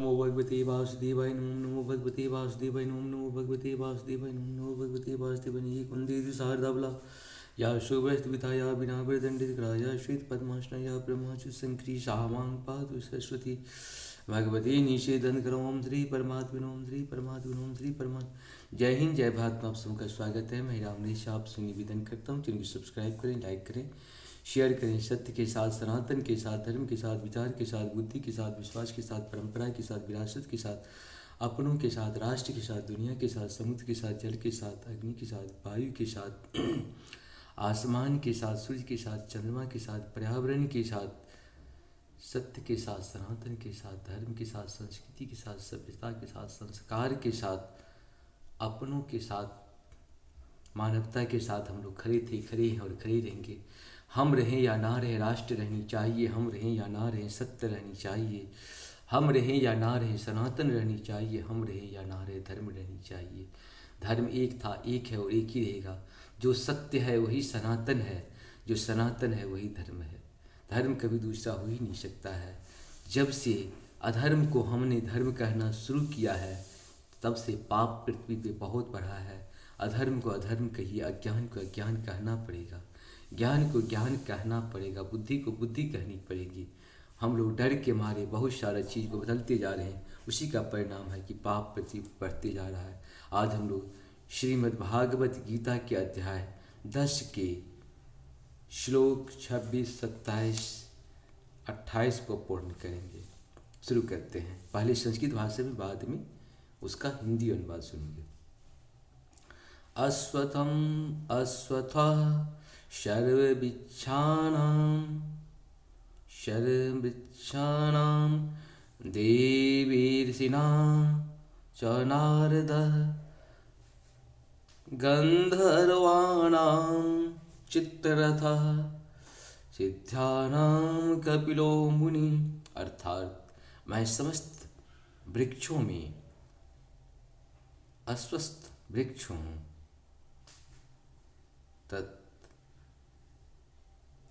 नमो भगवते वासुदेवाय नमो भगवते वासुदेवाय नमो भगवते वासुदेवाय नमो भगवते वासुदेवाय ये कुंदेति शारदाबला या शुभ्रस्मिता या बिना वरदंडितग्राया श्वेत पद्मासना ब्रह्मचु संक्री शामां पातु सरस्वती भगवती निषेधन करो ओम श्री परमात्मन ओम श्री परमात्मन ओम श्री परमात्मा। जय हिंद जय भारत में आप सबका स्वागत है। मैं रामनेश आप से निवेदन करता हूँ, चैनल को सब्सक्राइब करें, लाइक करें, शेयर करें। सत्य के साथ, सनातन के साथ, धर्म के साथ, विचार के साथ, बुद्धि के साथ, विश्वास के साथ, परंपरा के साथ, विरासत के साथ, अपनों के साथ, राष्ट्र के साथ, दुनिया के साथ, समुद्र के साथ, जल के साथ, अग्नि के साथ, वायु के साथ, आसमान के साथ, सूर्य के साथ, चंद्रमा के साथ, पर्यावरण के साथ, सत्य के साथ, सनातन के साथ, धर्म के साथ, संस्कृति के साथ, सभ्यता के साथ, संस्कार के साथ, अपनों के साथ, मानवता के साथ हम लोग खड़े थे, खड़े हैं और खड़े रहेंगे। हम रहें या ना रहें, राष्ट्र रहनी चाहिए। हम रहें या ना रहें, सत्य रहनी चाहिए। हम रहें या ना रहें, सनातन रहनी चाहिए। हम रहें या ना रहें, धर्म रहनी चाहिए। धर्म एक था, एक है और एक ही रहेगा। जो सत्य है वही सनातन है, जो सनातन है वही धर्म है। धर्म कभी दूसरा हो ही नहीं सकता है। जब से अधर्म को हमने धर्म कहना शुरू किया है, तब से पाप पृथ्वी पे बहुत बढ़ा है। अधर्म को अधर्म कहिए, अज्ञान को अज्ञान कहना पड़ेगा, ज्ञान को ज्ञान कहना पड़ेगा, बुद्धि को बुद्धि कहनी पड़ेगी। हम लोग डर के मारे बहुत सारा चीज़ को बदलते जा रहे हैं। उसी का परिणाम है कि पाप पृथ्वी बढ़ते जा रहा है। आज हम लोग श्रीमद् भागवत गीता के अध्याय 10 के श्लोक 26, 27, 28 को पूर्ण करेंगे। शुरू करते हैं। पहले संस्कृत भाषा में, बाद में उसका हिंदी अनुवाद सुनेंगे। अश्वत्थम् अश्वत्थः शर्वृक्षाणां देवीर्षीणां च नारदः गन्धर्वाणां चित्ररथः सिद्धानां कपिलो मुनि। अर्थात मैं समस्त वृक्षों में अस्वस्थ वृक्ष हूँ,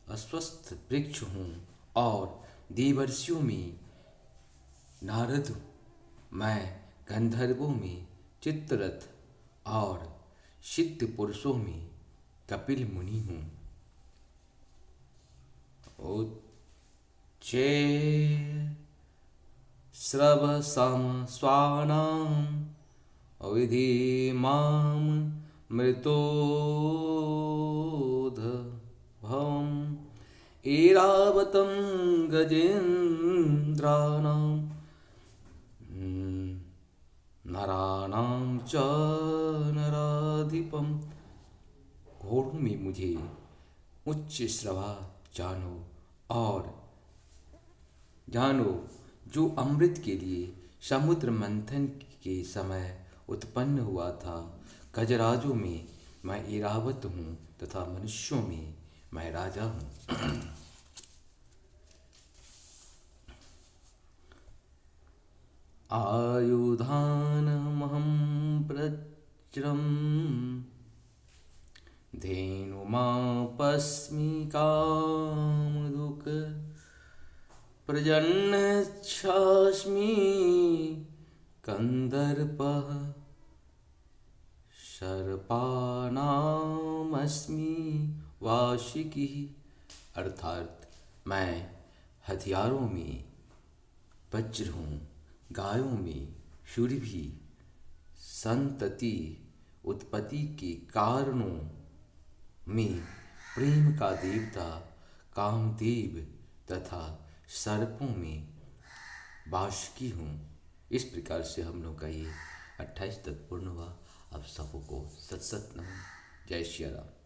अस्वस्थ वृक्ष हूँ और देवर्षियों में नारद, मैं गंधर्वों में चित्ररथ और सिद्ध पुरुषों में कपिल मुनि हूँ। उच्चे श्रवसम स्वानां विधि मां मृतोद्भवम् ऐरावतं गजेन्द्राणां नराणां च नराधिपम्। घोड़ों में मुझे उच्च श्रवा जानो और जानो, जो अमृत के लिए समुद्र मंथन के समय उत्पन्न हुआ था। गजराजों में मैं ऐरावत हूँ तथा मनुष्यों में मैं राजा हूँ। आयुधानमहं प्रज्रं धेनुमापस्मि कामधुक् प्रजन्यच्छास्मि कंदर्पः सर्पानामस्मि वाशिकी। अर्थात मैं हथियारों में वज्र हूँ, गायों में शूरभी, संतति उत्पत्ति के कारणों में प्रेम का देवता कामदेव तथा सर्पों में वासुकी हूँ। इस प्रकार से हम लोग का ये 28 तक पूर्ण हुआ। अब सबको सत सत नमः। जय श्री राम।